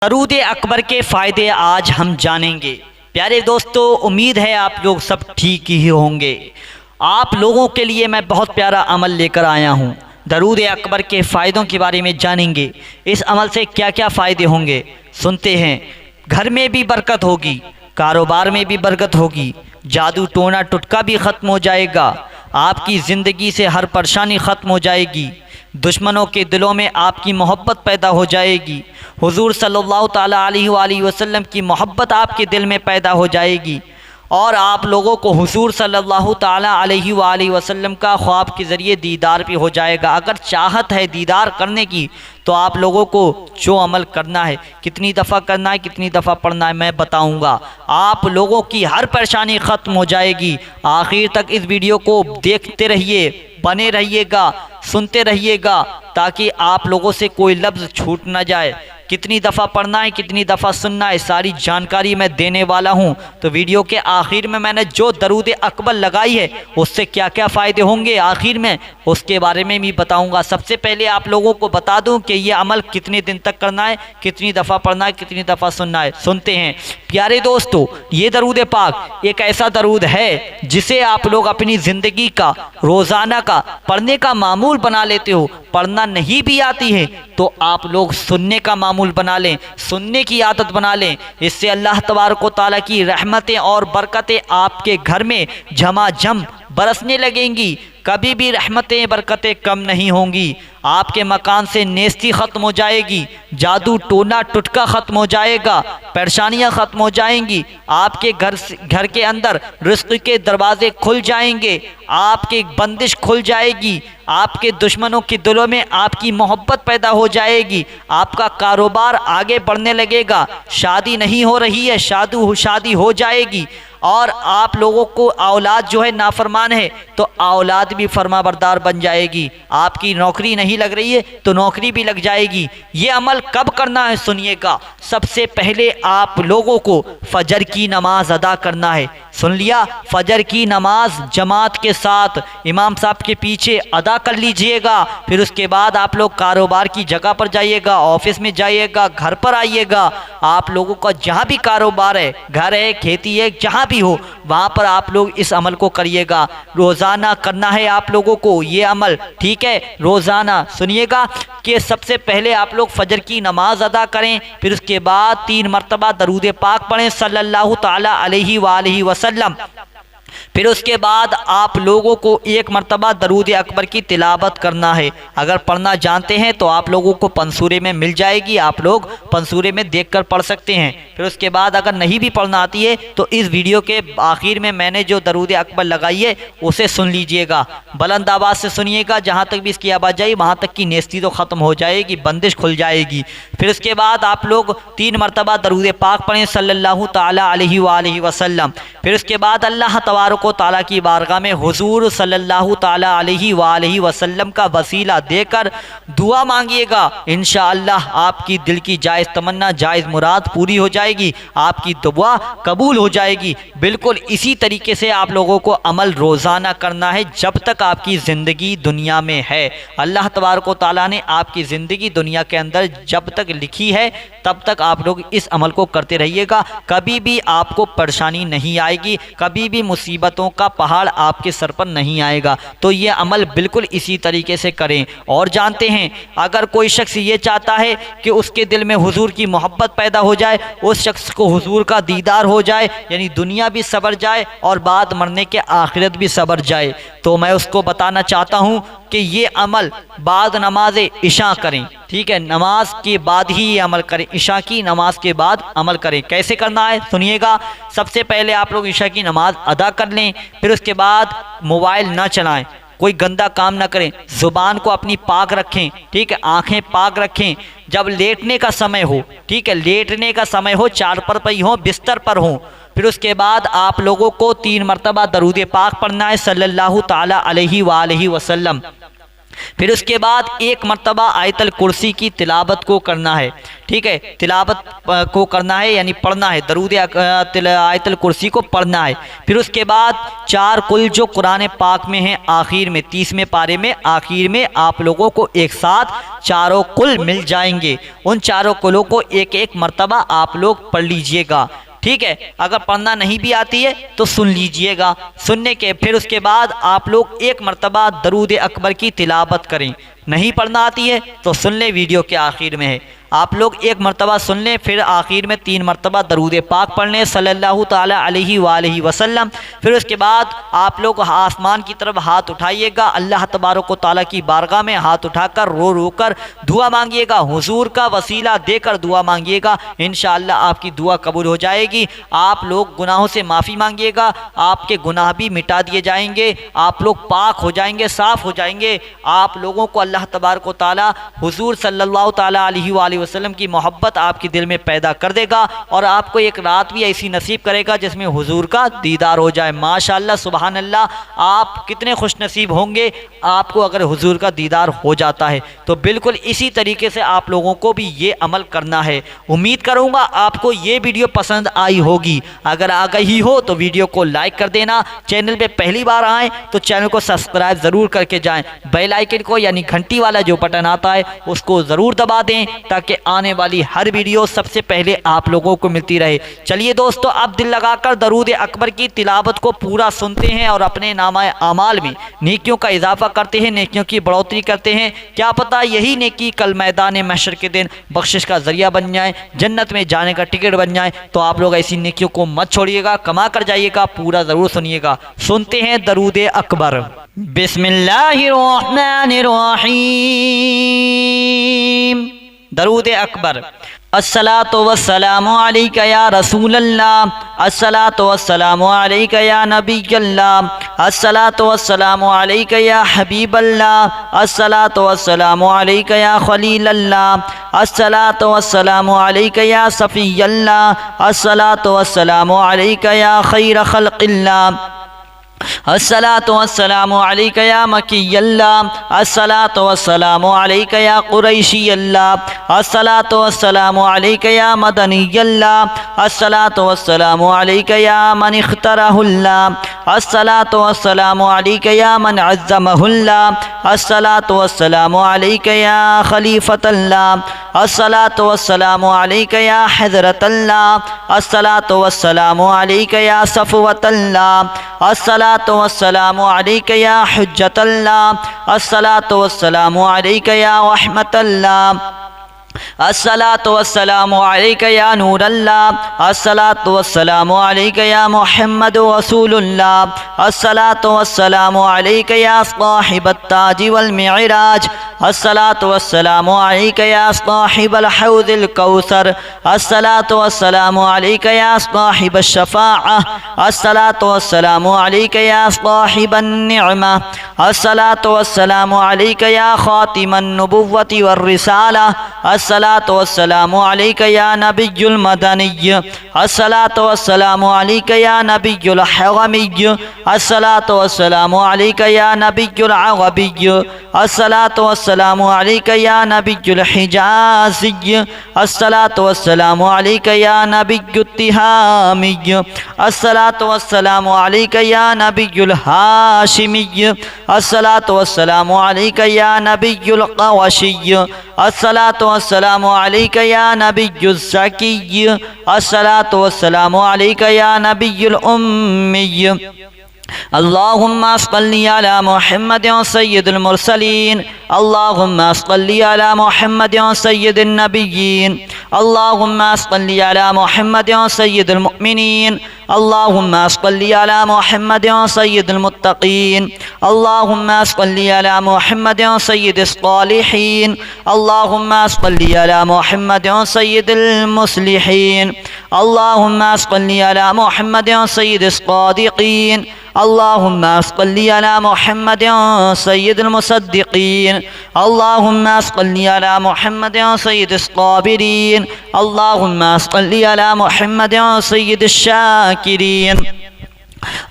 दरूद अकबर के फ़ायदे आज हम जानेंगे। प्यारे दोस्तों, उम्मीद है आप लोग सब ठीक ही होंगे। आप लोगों के लिए मैं बहुत प्यारा अमल लेकर आया हूँ। दरूद अकबर के फ़ायदों के बारे में जानेंगे। इस अमल से क्या क्या फ़ायदे होंगे सुनते हैं। घर में भी बरकत होगी, कारोबार में भी बरकत होगी, जादू टोना टुटका भी ख़त्म हो जाएगा, आपकी ज़िंदगी से हर परेशानी ख़त्म हो जाएगी, दुश्मनों के दिलों में आपकी मोहब्बत पैदा हो जाएगी, हुजूर सल्लल्लाहु ताला अलैहि वसल्लम की मोहब्बत आपके दिल में पैदा हो जाएगी और आप लोगों को हुजूर सल्लल्लाहु ताला अलैहि वसल्लम का ख्वाब के ज़रिए दीदार भी हो जाएगा। अगर चाहत है दीदार करने की तो आप लोगों को जो अमल करना है, कितनी दफ़ा करना है, कितनी दफ़ा पढ़ना है, मैं बताऊंगा। आप लोगों की हर परेशानी ख़त्म हो जाएगी। आखिर तक इस वीडियो को देखते रहिए, बने रहिएगा, सुनते रहिएगा ताकि आप लोगों से कोई लफ्ज़ छूट ना जाए। कितनी दफ़ा पढ़ना है, कितनी दफ़ा सुनना है, सारी जानकारी मैं देने वाला हूं। तो वीडियो के आखिर में मैंने जो दरूद अकबर लगाई है उससे क्या क्या फ़ायदे होंगे आखिर में उसके बारे में भी बताऊंगा। सबसे पहले आप लोगों को बता दूं कि ये अमल कितने दिन तक करना है, कितनी दफ़ा पढ़ना है, कितनी दफ़ा सुनना है। सुनते हैं प्यारे दोस्तों, ये दरूद पाक एक ऐसा दरूद है जिसे आप लोग अपनी ज़िंदगी का, रोज़ाना का पढ़ने का मामूल बना लेते हो। पढ़ना नहीं भी आती है तो आप लोग सुनने का मामूल बना लें, सुनने की आदत बना लें। इससे अल्लाह तबारक व तआला की रहमतें और बरकतें आपके घर में झमाझम बरसने लगेंगी। कभी भी रहमतें बरकतें कम नहीं होंगी। आपके मकान से नेस्ती ख़त्म हो जाएगी, जादू टोना टुटका ख़त्म हो जाएगा, परेशानियां ख़त्म हो जाएंगी। आपके घर के अंदर रिज़्क़ के दरवाजे खुल जाएंगे, आपकी बंदिश खुल जाएगी, आपके दुश्मनों के दिलों में आपकी मोहब्बत पैदा हो जाएगी, आपका कारोबार आगे बढ़ने लगेगा। शादी नहीं हो रही है, शादी हो जाएगी और आप लोगों को औलाद जो है नाफरमान है तो औलाद भी फरमाबरदार बन जाएगी। आपकी नौकरी नहीं लग रही है तो नौकरी भी लग जाएगी। ये अमल कब करना है सुनिएगा। सबसे पहले आप लोगों को फजर की नमाज अदा करना है। सुन लिया, फजर की नमाज जमात के साथ इमाम साहब के पीछे अदा कर लीजिएगा। फिर उसके बाद आप लोग कारोबार की जगह पर जाइएगा, ऑफिस में जाइएगा, घर पर आइएगा। आप लोगों का जहाँ भी कारोबार है, घर है, खेती है, जहाँ भी हो वहाँ पर आप लोग इस अमल को करिएगा। रोज़ाना करना है आप लोगों को ये अमल, ठीक है। रोज़ाना सुनिएगा कि सबसे पहले आप लोग फजर की नमाज अदा करें, फिर उसके बाद 3 मरतबा दरूद पाक पढ़ें सल्लल्लाहु ताला अलैहि वसल्लम। फिर उसके बाद आप लोगों को 1 मरतबा दरूद अकबर की तिलावत करना है। अगर पढ़ना जानते हैं तो आप लोगों को पंसूरे में मिल जाएगी, आप लोग पंसूरे में देखकर पढ़ सकते हैं। फिर उसके बाद अगर नहीं भी पढ़ना आती है तो इस वीडियो के आखिर में मैंने जो दरूद अकबर लगाई है उसे सुन लीजिएगा, बुलंद आवाज़ से सुनिएगा। जहाँ तक भी इसकी आवाज़ जाए वहाँ तक की नेस्ती तो ख़त्म हो जाएगी, बंदिश खुल जाएगी। फिर उसके बाद आप लोग 3 मरतबा दरूद पाक पढ़ें सल्लल्लाहु ताला अलैहि वसल्लम। फिर उसके बाद अल्लाह तबारक व तआला की बारगाह में हुजूर सल्लल्लाहु ताला अलैहि वसल्लम का वसीला देकर दुआ मांगिएगा। इंशाअल्लाह आपकी दिल की जायज़ तमन्ना, जायज़ मुराद पूरी हो जाएगी, आपकी दुआ कबूल हो जाएगी। बिल्कुल इसी तरीके से आप लोगों को अमल रोज़ाना करना है जब तक आपकी ज़िंदगी दुनिया में है। अल्लाह तबारक व तआला ने आपकी ज़िंदगी दुनिया के अंदर जब तक लिखी है तब तक आप लोग इस अमल को करते रहिएगा। कभी भी आपको परेशानी नहीं आएगी, कभी भी मुसीबतों का पहाड़ आपके सर पर नहीं आएगा। तो ये अमल बिल्कुल इसी तरीके से करें। और जानते हैं अगर कोई शख्स ये चाहता है कि उसके दिल में हुजूर की मोहब्बत पैदा हो जाए, उस शख्स को हुजूर का दीदार हो जाए, यानी दुनिया भी सबर जाए और बाद मरने के आखिरत भी सबर जाए, तो मैं उसको बताना चाहता हूँ कि ये अमल बाद नमाज इशा करें, ठीक है। नमाज के बाद ही ये अमल करें, इशा की नमाज के बाद अमल करें। कैसे करना है सुनिएगा। सबसे पहले आप लोग इशा की नमाज अदा कर लें, फिर उसके बाद मोबाइल ना चलाएं, कोई गंदा काम ना करें, ज़ुबान को अपनी पाक रखें, ठीक है, आंखें पाक रखें। जब लेटने का समय हो, ठीक है, लेटने का समय हो, चारपाई पर ही हो, बिस्तर पर हो, फिर उसके बाद आप लोगों को 3 मरतबा दरूद पाक पढ़ना है सल्लल्लाहु ताला अलैहि वसल्लम। फिर उसके बाद एक मर्तबा आयतल कुर्सी की तिलावत को करना है। ठीक है, तिलावत को करना है यानी पढ़ना है, दरूद आयतल कुर्सी को पढ़ना है। फिर उसके बाद 4 कुल जो कुरान पाक में हैं आखिर में 30वें पारे में आखिर में आप लोगों को एक साथ चारों कुल मिल जाएंगे। उन चारों कुलों को एक एक मर्तबा आप लोग पढ़ लीजिएगा। ठीक है, अगर पढ़ना नहीं भी आती है तो सुन लीजिएगा। सुनने के फिर उसके बाद आप लोग एक मर्तबा दरूद अकबर की तिलावत करें। नहीं पढ़ना आती है तो सुन लें, वीडियो के आखिर में है, आप लोग एक मर्तबा सुन लें। फिर आखिर में 3 मर्तबा दरूद पाक पढ़ लें सल्लल्लाहु ताला अलैहि वालैहि वसल्लम। फिर उसके बाद आप लोग आसमान की तरफ हाथ उठाइएगा, अल्लाह तबारक व तआला की बारगाह में हाथ उठाकर रो रो कर दुआ मांगिएगा, हुजूर का वसीला देकर दुआ मांगिएगा। इंशाअल्लाह आपकी दुआ कबूल हो जाएगी। आप लोग गुनाहों से माफ़ी मांगिएगा, आपके गुनाह भी मिटा दिए जाएंगे, आप लोग पाक हो जाएंगे, साफ़ हो जाएंगे। आप लोगों को अल्लाह तबारक व तआला हुजूर सल्लल्लाहु ताला अलैहि वसल्लम की मोहब्बत आपके दिल में पैदा कर देगा और आपको एक रात भी ऐसी नसीब करेगा जिसमें हुजूर का दीदार हो जाए। माशाअल्लाह सुभान अल्लाह, आप कितने खुश नसीब होंगे आपको अगर हुजूर का दीदार हो जाता है। तो बिल्कुल इसी तरीके से आप लोगों को भी ये अमल करना है। उम्मीद करूँगा आपको ये वीडियो पसंद आई होगी। अगर आ गई हो तो वीडियो को लाइक कर देना, चैनल पे पहली बार आएँ तो चैनल को सब्सक्राइब ज़रूर करके जाएँ, बेल आइकन को यानी घंटी वाला जो बटन आता है उसको ज़रूर दबा दें ताकि आने वाली हर वीडियो सबसे पहले आप लोगों को मिलती रहे। चलिए दोस्तों, अब दिल लगाकर दरूद अकबर की तिलावत को पूरा सुनते हैं और अपने नामाए आमाल में नेकियों का इजाफा करते हैं, नेकियों की बढ़ोतरी करते हैं। क्या पता यही नेकी कल मैदान महशर के दिन बख्शिश का जरिया बन जाए, जन्नत में जाने का टिकट बन जाए। तो आप लोग ऐसी नेकियों को मत छोड़िएगा, कमा कर जाइएगा, पूरा ज़रूर सुनिएगा। सुनते हैं दरूद अकबर। बिस्मिल्लाहिर्रहमानिर्रहीम। दरूद अकबर। अस्सलातु वस्सलामु अलैका या रसूल अल्लाह, अस्सलातु वस्सलामु अलैका या नबी अल्लाह, अस्सलातु वस्सलामु अलैका या हबीब अल्लाह, अस्सलातु वस्सलामु अलैका या खलील अल्लाह, अस्सलातु वस्सलामु अलैका या सफ़ी अल्लाह, अस्सलातु वस्सलामु अलैका या खैर खल्क़िल्लाह, अस्सलातु वस्सलामु अलैका या मकी अल्लाह, अस्सलातु वस्सलामु अलैका या कुरैशी अल्लाह, अस्सलातु वस्सलामु अलैका या मदनी अल्लाह, अस्सलातु वस्सलामु अलैका या मन इख्तरहुल्लाह, अस्सलातु वस्सलामु अलैका या मन अज़्ज़महुल्लाह, अस्सलातु वस्सलामु अलैका या खलीफतल्लाह, अस्सलातु वस्सलामु अलैका या हज़रतल्लाह, अस्सलातु वस्सलामु अलैका या सफ़वतल्लाह, अस्सलातु वस्सलामु अलैका या हुज्जतल्लाह, अस्सलातु वस्सलामु अलैका या रहमतल्लाह, अस्सलातु वस्सलामु अलैका या नूर अल्लाह, अस्सलातु वस्सलामु अलैका या मुहम्मद रसूलुल्लाह, अस्सलातु वस्सलामु अलैका या साहिबत ताज वल मिअराज, अस्सलातु वस्सलामु अलैका या साहिबल हौज़िल कौसर, अस्सलातु वस्सलामु अलैका या साहिबश शफ़ाअह, अस्सलातु वस्सलामु अलैका या साहिबन निअमा, अस्सलातु वस्सलामु अलैका या खातिमन नबुव्वति वर रिसाला, अस्सलातु वस्सलामु अलैका या नबियुल मदनिय्य, अस्सलातु वस्सलामु अलैका या नबियुल हरमिय्य, अस्सलातु वस्सलामु अलैका या नबियुल अरबिय्य, अस्सलातु वस्सलामु अलैका या नबियुल हिजाज़िय्य, अस्सलातु वस्सलामु अलैका या नबियुत तिहामिय्य, अस्सलातु वस्सलामु अलैका या नबियुल हाशिमिय्य, अस्सलातु वस्सलामु अलैका या नबियुल क़वाशिय्य, अस्सलातु वस्सलामु अलैका या नबियुज़ ज़किय्य, अस्सलातु वस्सलामु अलैका या नबियुल उम्मिय्य। अल्लाहुम्मा सल्लि अला मुहम्मदिन सय्यिदिल मुरसलीन, अल्लाहुम्मा सल्लि अला मुहम्मदिन सय्यिदिन नबिय्यीन, अल्लाहुम्मा सल्लि अला मुहम्मदिन सय्यिदिल मुमिनीन, अल्लाहुम्मा सल्लि अला मुहम्मदिन सय्यिदिल मुत्तक़ीन, अल्लाहुम्मा सल्लि अला मुहम्मदिन सय्यिदिस सालिहीन, अल्लाहुम्मा सल्लि अला मुहम्मदिन सय्यिदिल मुस्लिहीन, अल्लाहुम्मा सल्लि अला मुहम्मदिन सय्यिदिस सादिक़ीन, अल्लाहुम्मा सल्लि अला मुहम्मदिन सय्यिदिल मुसद्दिक़ीन, अल्लाहुम्मा सल्लि अला मुहम्मदिन सय्यिदिस साबिरीन, अल्लाहुम्मा सल्लि अला मुहम्मदिन सय्यिदिश शाकिरीन,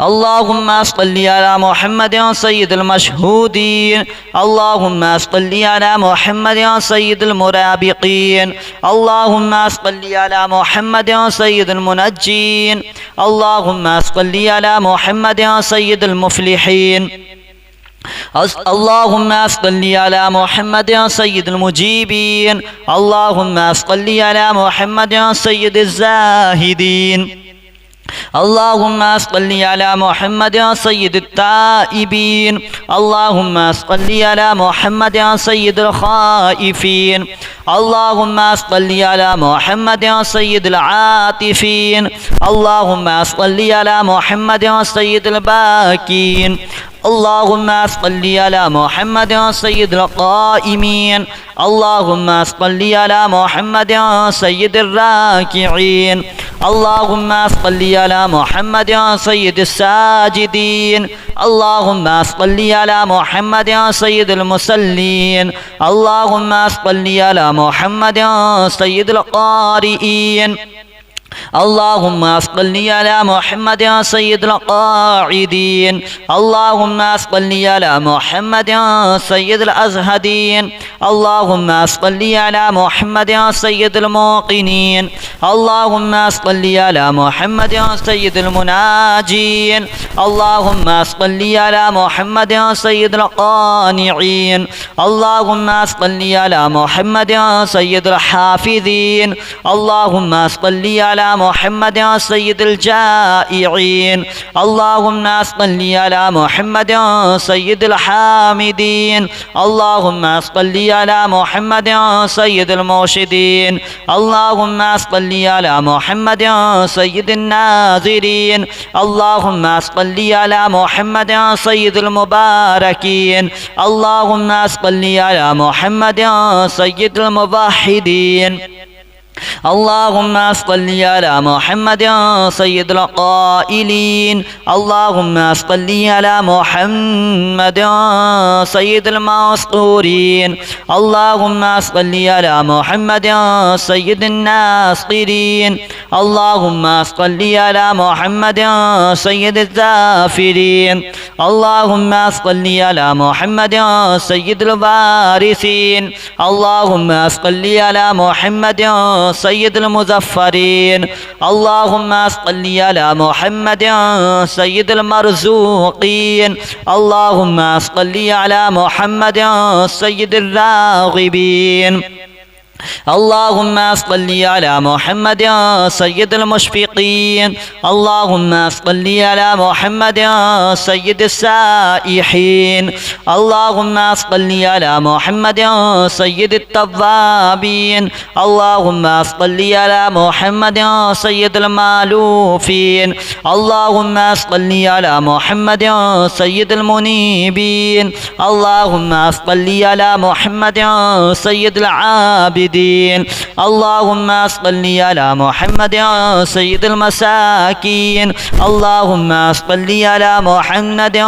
اللهم صل على محمد سيد المشهودين. اللهم صل على محمد سيد المرابقين. اللهم صل على محمد سيد المنجين. اللهم صل على محمد سيد المفلحين. اللهم صل على محمد سيد المجيبين. اللهم صل على محمد سيد الزاهدين. اللهم صل على محمد سيد التائبين. اللهم صل على محمد سيد الخائفين. اللهم صل على محمد سيد العاطفين. اللهم صل على محمد سيد الباكين. اللهم صل على محمد سيد القائمين. اللهم صل على محمد سيد الراكعين. اللهم صل على محمد سيد الساجدين. اللهم صل على محمد سيد المصلين. اللهم صل على محمد سيد القارئين. اللهم صل على محمد سيد القاعدين. اللهم صل على محمد سيد الأزهدين. اللهم صل على محمد سيد الموقنين. اللهم صل على محمد سيد المناجين. اللهم صل على محمد سيد القانعين. اللهم صل على محمد سيد الحافظين. اللهم صل على محمد سيد الجائعين. اللهم صل على محمد سيد الحامدين. اللهم صل على محمد سيد المرشدين. اللهم صل على محمد سيد الناظرين. اللهم صل على محمد سيد المباركين. اللهم صل على محمد سيد الموحدين. اللهم صل على محمد سيد القائلين. اللهم صل على محمد سيد المسطورين. اللهم صل على محمد سيد الناصرين. اللهم صل على محمد سيد الزافرين. اللهم صل على محمد سيد الوارثين. اللهم صل على محمد سيد المظفرين. اللهم صل على محمد سيد المرزوقين. اللهم صل على محمد سيد الراغبين. اللهم صل على محمد سيد المشفقين. اللهم صل على محمد سيد السائحين. اللهم صل على محمد سيد التوابين. اللهم صل على محمد سيد المالوفين. اللهم صل على محمد سيد المنيبين. اللهم صل على محمد سيد العابدين. اللهم صل على محمد سيد المساكين. اللهم صل على محمد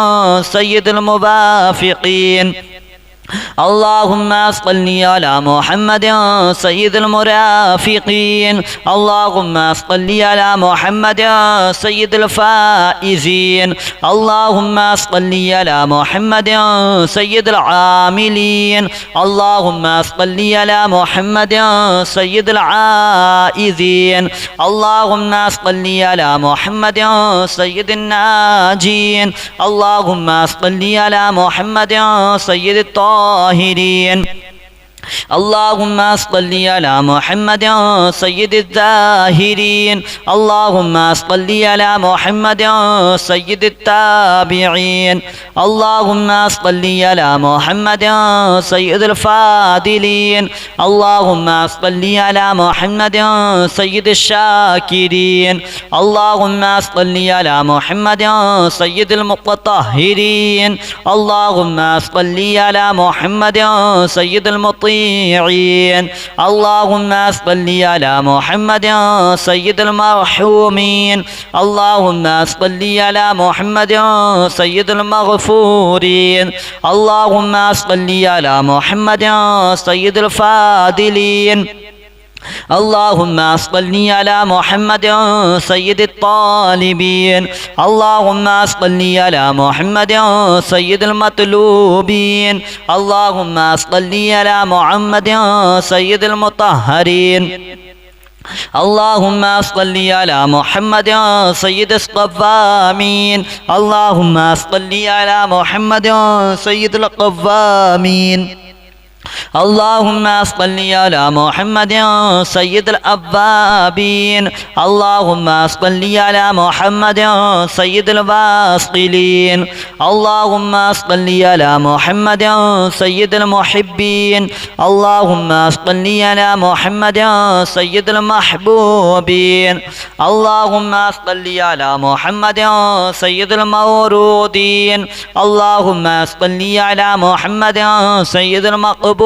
سيد الموافقين. اللهم صل على محمد سيد المرافقين. اللهم صل على محمد سيد الفائزين. اللهم صل على محمد سيد العاملين. اللهم صل على محمد سيد العائذين. اللهم صل على محمد سيد الناجين. اللهم صل على محمد سيد الطاهرين. اللهم صل على محمد سيد الزاهرين. اللهم صل على محمد سيد التابعين. اللهم صل على محمد سيد الفاضلين. اللهم صل على محمد سيد الشاكرين. اللهم صل على محمد سيد المطهرين. اللهم صل على محمد سيد المطيعين. اللهم صل على محمد سيد المرحومين. اللهم صل على محمد سيد المغفورين. اللهم صل على محمد سيد الفاضلين. اللهم صل على محمد سيد الطالبين. اللهم صل على محمد سيد المطلوبين. اللهم صل على محمد سيد المطهرين. اللهم صل على محمد سيد الصوامين. اللهم صل على محمد سيد القوامين. اللهم صل على محمد سيد الأوابين. اللهم صل على محمد سيد الواصلين. اللهم صل على محمد سيد المحبين. اللهم صل على محمد سيد المحبوبين. اللهم صل على محمد سيد المورودين. اللهم صل على محمد سيد المقبولين.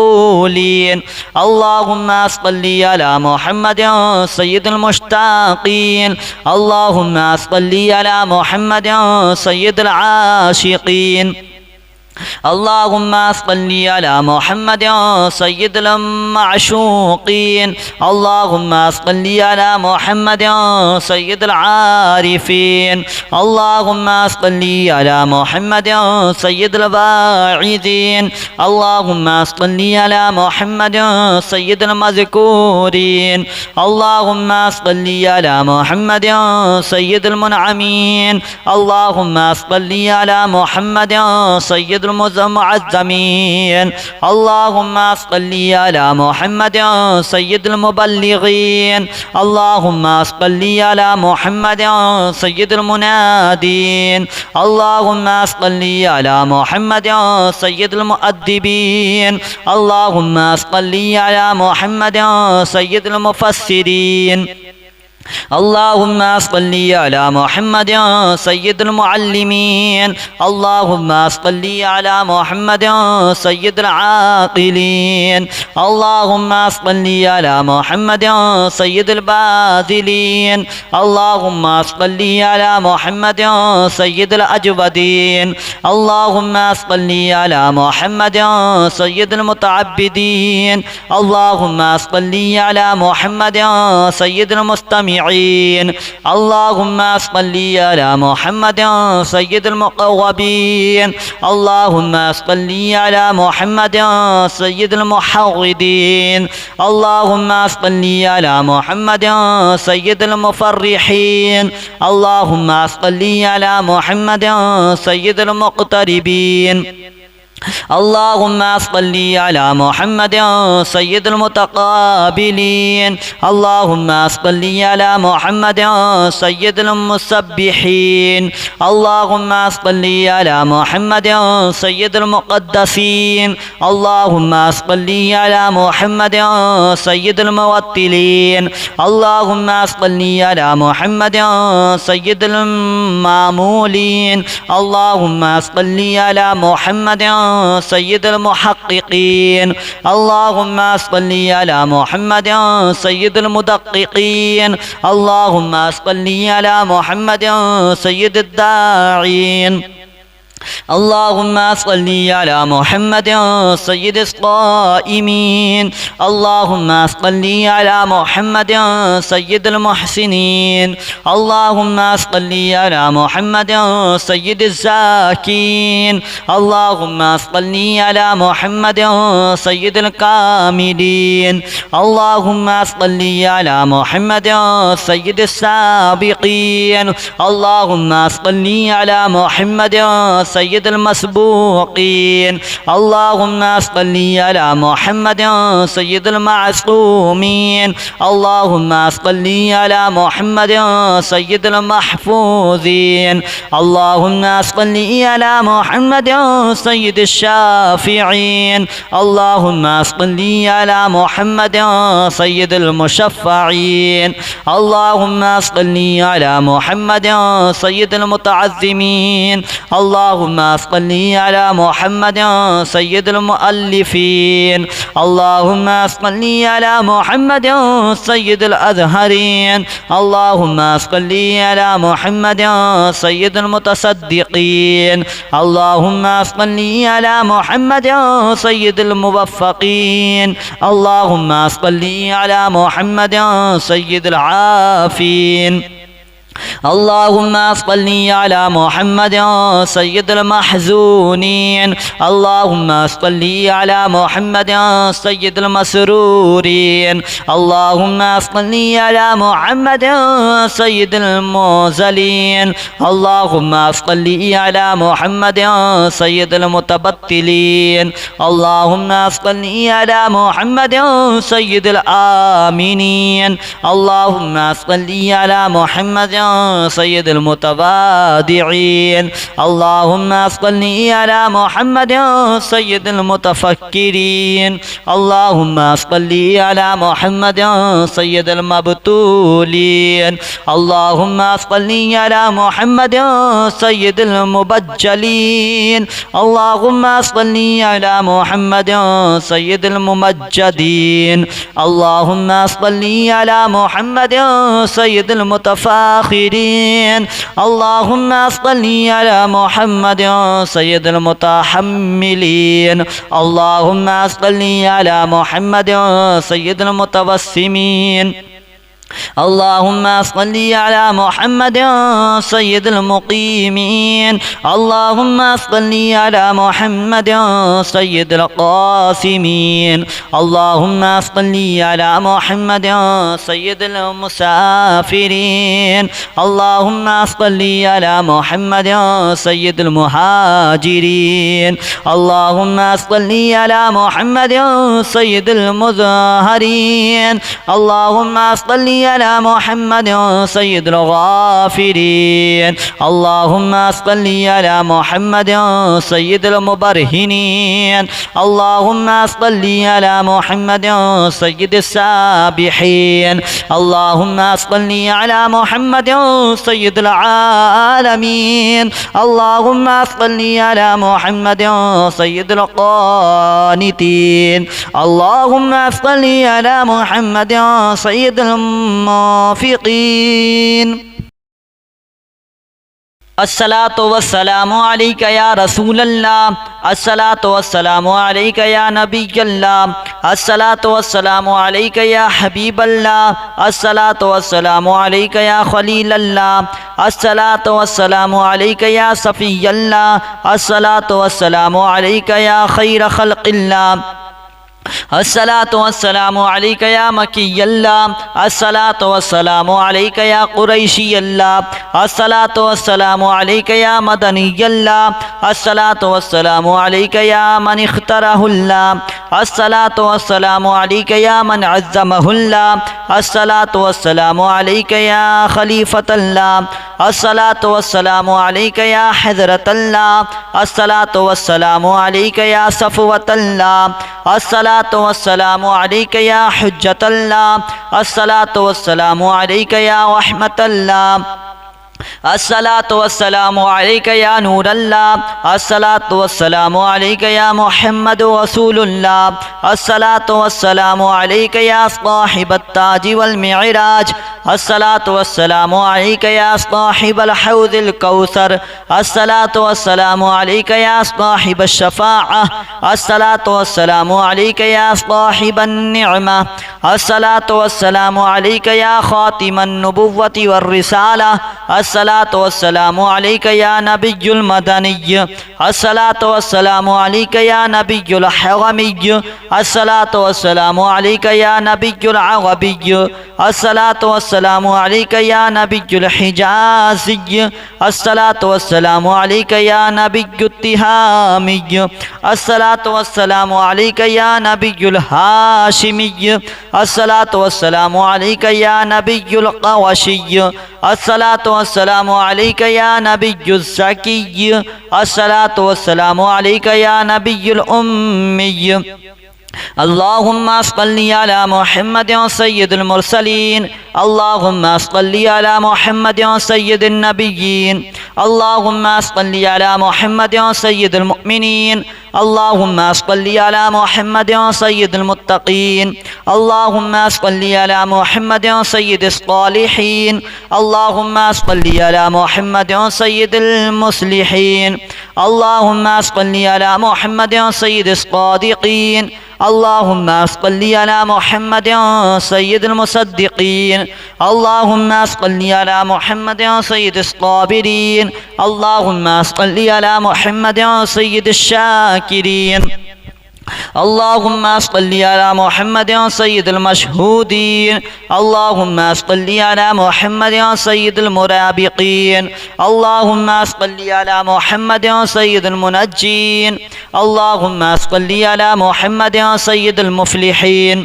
اللهم صل على محمد سيد المشتاقين. اللهم صل على محمد سيد العاشقين. اللهم صل على محمد سيد المعشوقين. اللهم صل على محمد سيد العارفين. اللهم صل على محمد سيد الواعظين. اللهم صل على محمد سيد المذكورين. اللهم صل على محمد سيد المنعمين. اللهم صل على محمد سيد المعظمين. اللهم صل على محمد سيد المبلغين. اللهم صل على محمد سيد المنادين. اللهم صل على محمد سيد المؤدبين. اللهم صل على محمد سيد المفسرين. اللهم صل على محمد سيد المعلمين. اللهم صل على محمد سيد العاقلين. اللهم صل على محمد سيد الباذلين. اللهم صل على محمد سيد الأجودين. اللهم صل على محمد سيد المتعبدين. اللهم صل على محمد سيد المستمعين. اللهم صل على محمد سيد المقوبين. اللهم صل على محمد سيد المحوضين. اللهم صل على محمد سيد المفرحين. اللهم صل على محمد سيد المقتربين. اللهم صل على محمد سيد المتقابلين. اللهم صل على محمد سيد المسبحين. اللهم صل على محمد سيد المقدسين. اللهم صل على محمد سيد الموتلين. اللهم صل على محمد سيد المامولين. اللهم صل على محمد سيد المحققين. اللهم صل على محمد سيد المدققين. اللهم صل على محمد سيد الداعين. اللهم صل على محمد سيد الصائمين. اللهم صل على محمد سيد المحسنين. اللهم صل على محمد سيد الزاكين. اللهم صل على محمد سيد الكاملين. اللهم صل على محمد سيد السابقين. اللهم صل على محمد سيد المسبوقين. اللهم صل على محمد سيد المعصومين. اللهم صل على محمد سيد المحفوظين. اللهم صل على محمد سيد الشافعين. اللهم صل على محمد سيد المشفعين. اللهم صل على محمد سيد المتعظمين. اللهم اللهم صل على محمد سيد المؤلفين اللهم صل على محمد سيد الأزهرين اللهم صل على محمد سيد المتصدقين اللهم صل على محمد سيد الموفقين اللهم صل على محمد سيد العافين اللهم صل على محمد سيد المحزونين اللهم صل على محمد سيد المسرورين اللهم صل على محمد سيد المرسلين اللهم صل على محمد سيد المتبتلين اللهم صل على محمد سيد الآمنين اللهم صل على محمد سيد المتواضعين اللهم صل على محمد سيد المتفكرين اللهم صل على محمد سيد المبتولين اللهم صل على محمد سيد المبجلين اللهم صل على محمد سيد الممجدين اللهم صل على محمد سيد المتفاخرين اللهم صل على محمد سيد المتحملين اللهم صل على محمد سيد المتوسمين اللهم صل على محمد سيد المقيمين اللهم صل على محمد سيد القاسمين اللهم صل على محمد سيد المسافرين اللهم صل على محمد سيد المهاجرين اللهم صل على محمد سيد المظاهرين اللهم صل على محمد سيد الغافرين اللهم صل على محمد سيد المبرهنين اللهم صل على محمد سيد السابحين اللهم صل على محمد سيد العالمين اللهم صل على محمد سيد القانتين اللهم صل على محمد سيد المنافقين الصلاة والسلام عليك يا رسول الله الصلاة والسلام عليك يا نبي الله الصلاة والسلام عليك يا حبيب الله الصلاة والسلام عليك يا خليل الله الصلاة والسلام عليك يا صفي الله الصلاة والسلام عليك يا خير خلق الله الصلاة والسلام عليك يا مكي الله الصلاة والسلام عليك يا قريشي الله الصلاة والسلام عليك يا مدني الله الصلاة والسلام عليك يا من اختاره الله الصلاة والسلام عليك يا من عزمه الله الصلاة والسلام عليك يا خليفة الله الصلاة والسلام عليك يا حضرة الله الصلاة والسلام عليك يا صفوة الله الصلاة والسلام عليك يا حجة الله الصلاة والسلام عليك يا رحمة الله الصلاة والسلام عليك يا نور الله الصلاة والسلام عليك يا محمد رسول الله الصلاة والسلام عليك يا صاحب التاج والمعراج الصلاة والسلام عليك يا صاحب الحوض الكوثر الصلاة والسلام عليك يا صاحب الشفاعة الصلاة والسلام عليك يا صاحب النعمة الصلاة والسلام عليك يا خاتم النبوة والرسالة الصلاة والسلام عليك يا نبي المدني الصلاة والسلام عليك يا نبي الحرمي الصلاة والسلام عليك يا نبي العربي الصلاة والسلام عليك يا نبي الحجازي الصلاة والسلام عليك يا نبي التهامي الصلاة والسلام عليك يا نبي الهاشمي الصلاة والسلام عليك يا نبي القوشي الصلاة والسلام عليك يا نبي الزكي الصلاة والسلام عليك يا نبي الأمي اللهم صل على محمد سيد المرسلين اللهم صل على محمد سيد النبيين اللهم صل على محمد سيد المؤمنين. اللهم صل على محمد سيد المتقين. اللهم صل على محمد سيد الصالحين. اللهم صل على محمد سيد المصلحين. اللهم صل على محمد سيد الصادقين. اللهم صل على محمد سيد المصدقين. اللهم صل على محمد سيد الصابرين. اللهم صل على محمد سيد الشاكرين. اللهم صل على محمد سيد المشهودين. اللهم صل على محمد سيد المرابقين. اللهم صل على محمد سيد المنجين. اللهم صل على محمد سيد المفلحين.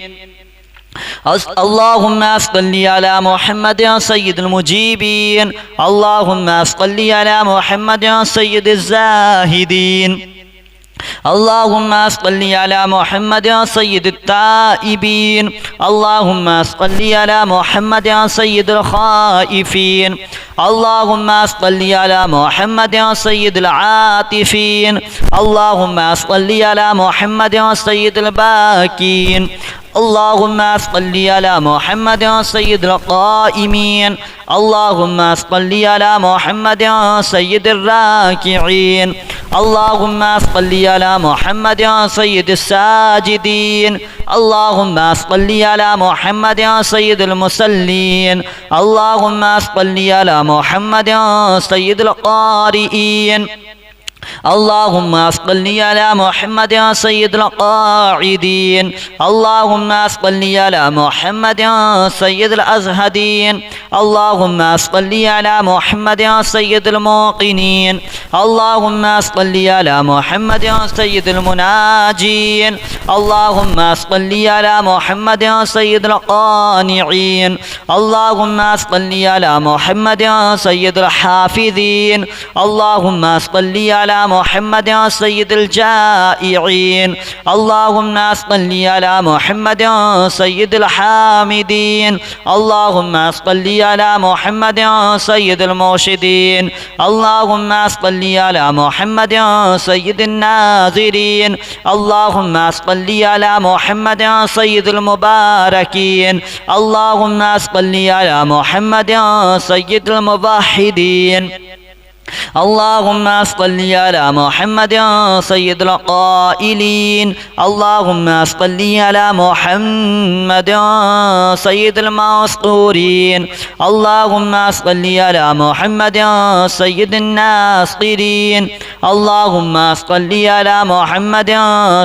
اللهم صل على محمد سيد المجيبين. اللهم صل على محمد سيد الزاهدين. اللهم صل على محمد سيد التائبين. اللهم صل على محمد سيد الخائفين. اللهم صل على محمد سيد العاطفين. اللهم صل على محمد سيد الباكين. اللهم صل على محمد سيد القائمين. اللهم صل على محمد سيد الراكعين. اللهم صل على محمد سيد الساجدين. اللهم صل على محمد سيد المصلين. اللهم صل على محمد سيد القارئين. اللهم صل على محمد سيد القاعدين. اللهم صل على محمد سيد الأزهدين. اللهم صل على محمد سيد الموقنين. اللهم صل على محمد سيد المناجين. اللهم صل على محمد سيد القانعين. اللهم صل على محمد سيد الحافظين. اللهم صل على محمد سيد الجائعين. اللهم صل على محمد سيد الحامدين. اللهم صل على محمد سيد المرشدين. اللهم صل على محمد سيد الناظرين. اللهم صل على محمد سيد المباركين. اللهم صل على محمد سيد الموحدين. اللهم صل على محمد سيد القائلين. اللهم صل على محمد سيد المسطورين. اللهم صل على محمد سيد الناصرين. اللهم صل على محمد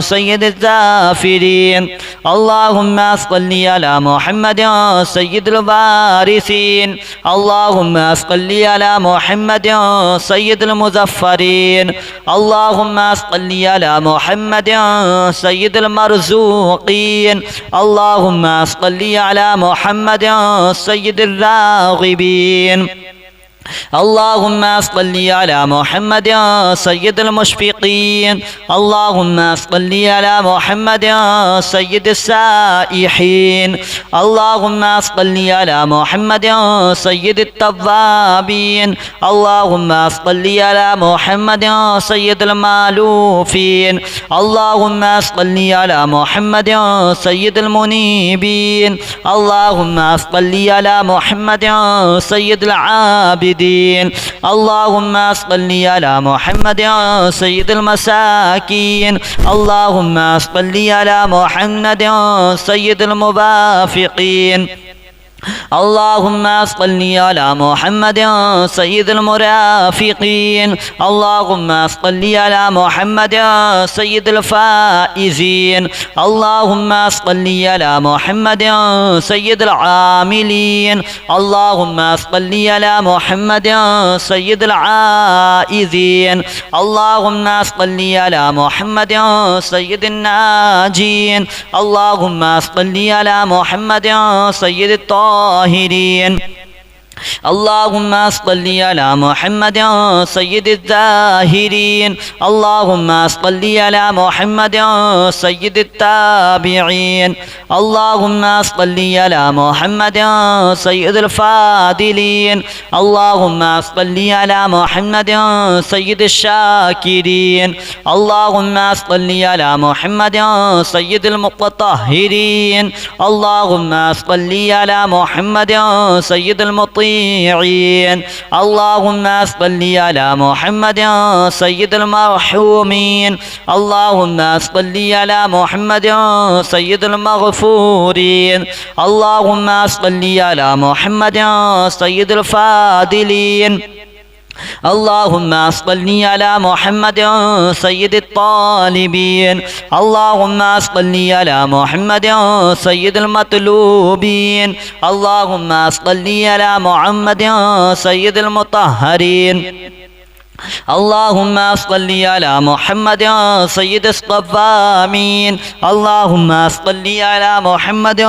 سيد الزافرين. اللهم صل على محمد سيد الوارثين. اللهم صل على محمد سيد المظفرين. اللهم صل على محمد سيد المرزوقين. اللهم صل على محمد سيد الراغبين. اللهم صل على محمد سيد المشفقين. اللهم صل على محمد سيد السائحين. اللهم صل على محمد سيد التوابين. اللهم صل على محمد سيد المالوفين. اللهم صل على محمد سيد المنيبين. اللهم صل على محمد سيد العابدين. اللهم صل على محمد سيد المساكين. اللهم صل على محمد سيد الموافقين. اللهم صل على محمد سيد المرافقين. اللهم صل على محمد سيد الفائزين. اللهم صل على محمد سيد العاملين. اللهم صل على محمد سيد العائذين. اللهم صل على محمد سيد الناجين. اللهم صل على محمد سيد الطاهرين. اللهم صل على محمد سيد الظاهرين اللهم صل على محمد سيد التابعين اللهم صل على محمد سيد الفاضلين اللهم صل على محمد سيد الشاكرين اللهم صل على محمد سيد المطهرين اللهم صل على محمد سيد المطهرين اللهم صل على محمد سيد المرحومين اللهم صل على محمد سيد المغفورين اللهم صل على محمد سيد الفاضلين اللهم صل على محمد سيد الطالبين اللهم صل على محمد سيد المطلوبين اللهم صل على محمد سيد المطهرين اللهم صل على محمد سيد الصوامين اللهم صل على محمد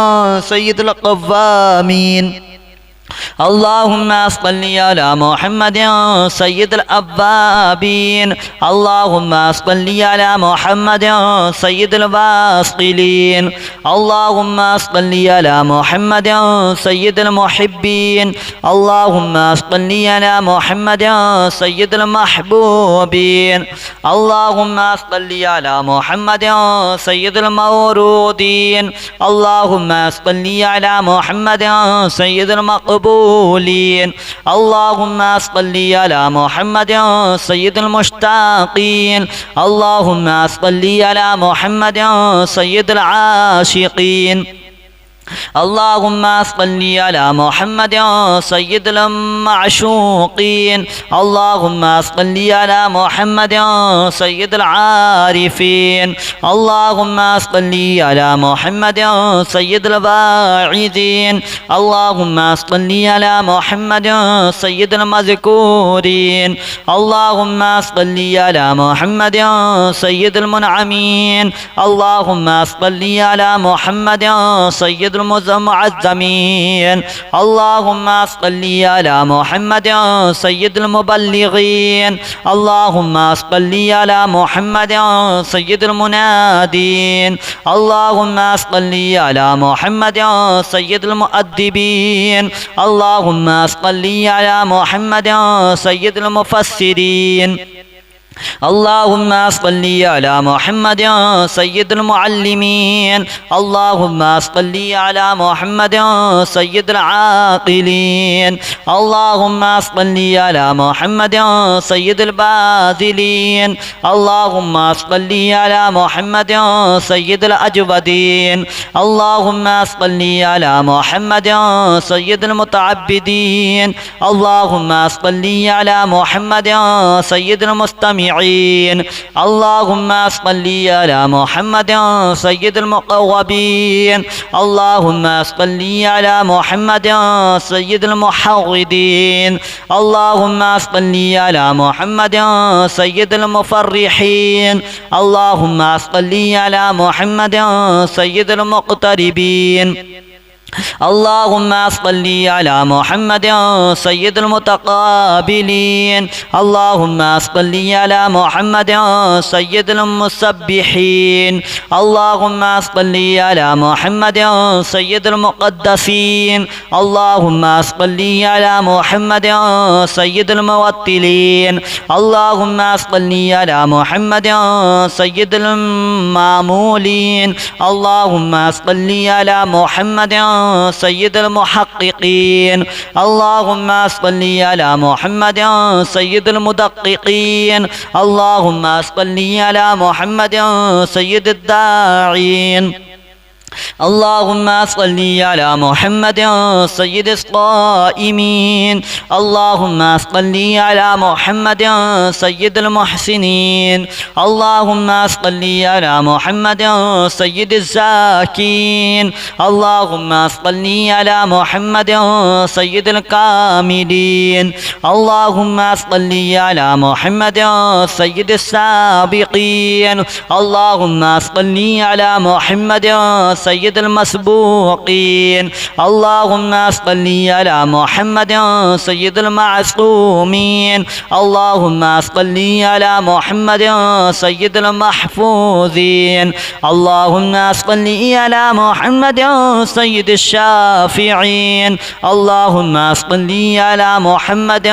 سيد القوامين اللهم صل على محمد سيد الأوابين اللهم صل على محمد سيد الواصلين اللهم صل على محمد سيد المحبين اللهم صل على محمد سيد المحبوبين اللهم صل على محمد سيد المورودين اللهم صل على محمد سيد المقبولين اللهم صل على محمد سيد المشتاقين اللهم صل على محمد سيد العاشقين اللهم صل على محمد سيد المعشوقين اللهم صل على محمد سيد العارفين اللهم صل على محمد سيد الواعظين اللهم صل على محمد سيد المذكورين اللهم صل على محمد سيد المنعمين اللهم صل على محمد سيد المعظمين اللهم صل على محمد سيد المبلغين اللهم صل على محمد سيد المنادين اللهم صل على محمد سيد المؤدبين اللهم صل على محمد سيد المفسرين اللهم صل على محمد سيد المعلمين اللهم صل على محمد سيد العاقلين اللهم صل على محمد سيد الباذلين اللهم صل على محمد سيد الأجودين اللهم صل على محمد سيد المتعبدين اللهم صل على محمد سيد المستمعين اللهم صل على محمد سيد المقوبين اللهم صل على محمد سيد المحوضين اللهم صل على محمد سيد المفرحين اللهم صل على محمد سيد المقتربين اللهم صل على محمد سيد المتقابلين اللهم صل على محمد سيد المسبحين اللهم صل على محمد سيد المقدسين اللهم صل على محمد سيد الموتلين اللهم صل على محمد سيد المامولين اللهم صل على محمد سيد المحققين اللهم صل على محمد سيد المدققين اللهم صل على محمد سيد الداعين اللهم صل على محمد سيد الصائمين اللهم صل على محمد سيد المحسنين اللهم صل على محمد سيد الزاكين اللهم صل على محمد سيد الكاملين اللهم صل على محمد سيد السابقين اللهم صل على محمد سيد سيد المسبوقين اللهم صل على محمد سيد المعصومين اللهم صل على محمد سيد المحفوظين اللهم صل على محمد سيد الشافعين اللهم صل على محمد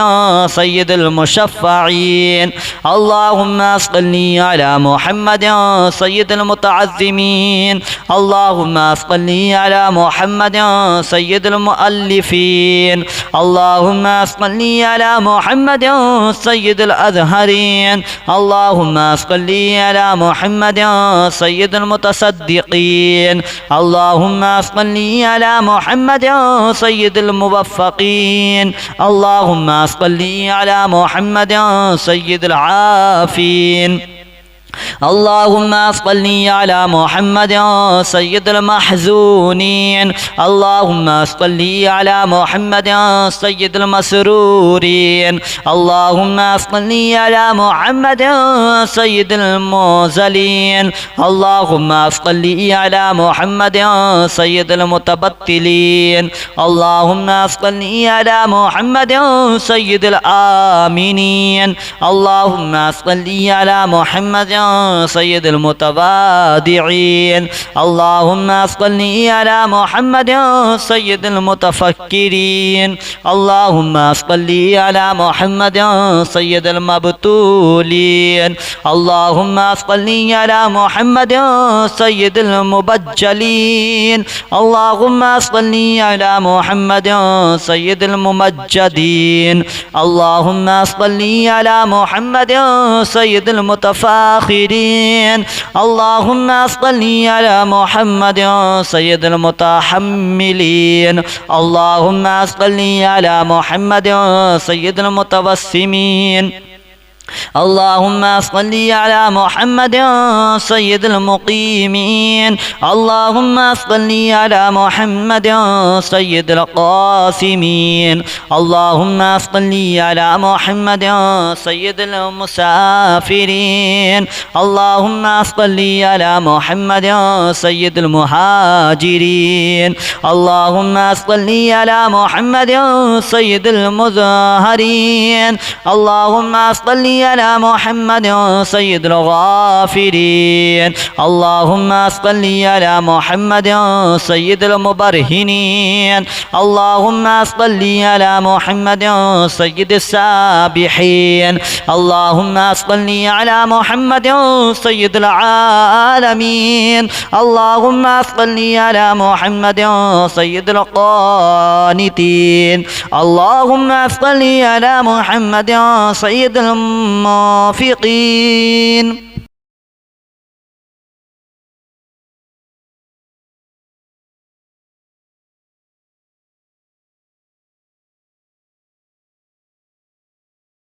سيد المشفعين اللهم صل على محمد سيد المتعظمين اللهم صل على محمد سيد المؤلفين اللهم صل على محمد سيد الأزهرين اللهم صل على محمد سيد المتصدقين اللهم صل على محمد سيد الموفقين اللهم صل على محمد سيد العافين اللهم صل على محمد سيد المحزونين اللهم صل على محمد سيد المسرورين اللهم صل على محمد سيد المرسلين اللهم صل على محمد سيد المتبتلين اللهم صل على محمد سيد الآمنين اللهم صل على محمد سيد المتواضعين اللهم صل على محمد سيد المتفكرين اللهم صل على محمد سيد المبتولين اللهم صل على محمد سيد المبجلين اللهم صل على محمد سيد الممجدين اللهم صل على محمد سيد المتفاخرين اللهم صل على محمد سيد المتحملين اللهم صل على محمد سيد المتوسمين اللهم صل على محمد سيد المقيمين اللهم صل على محمد سيد القاسمين اللهم صل على محمد سيد المسافرين اللهم صل على محمد سيد المهاجرين اللهم صل على محمد سيد المظاهرين اللهم صل على محمد سيد الغافرين اللهم صل على محمد سيد المبرهنين اللهم صل على محمد سيد السابحين اللهم صل على محمد سيد العالمين اللهم صل على محمد سيد القانتين اللهم صل على محمد سيد المنافقين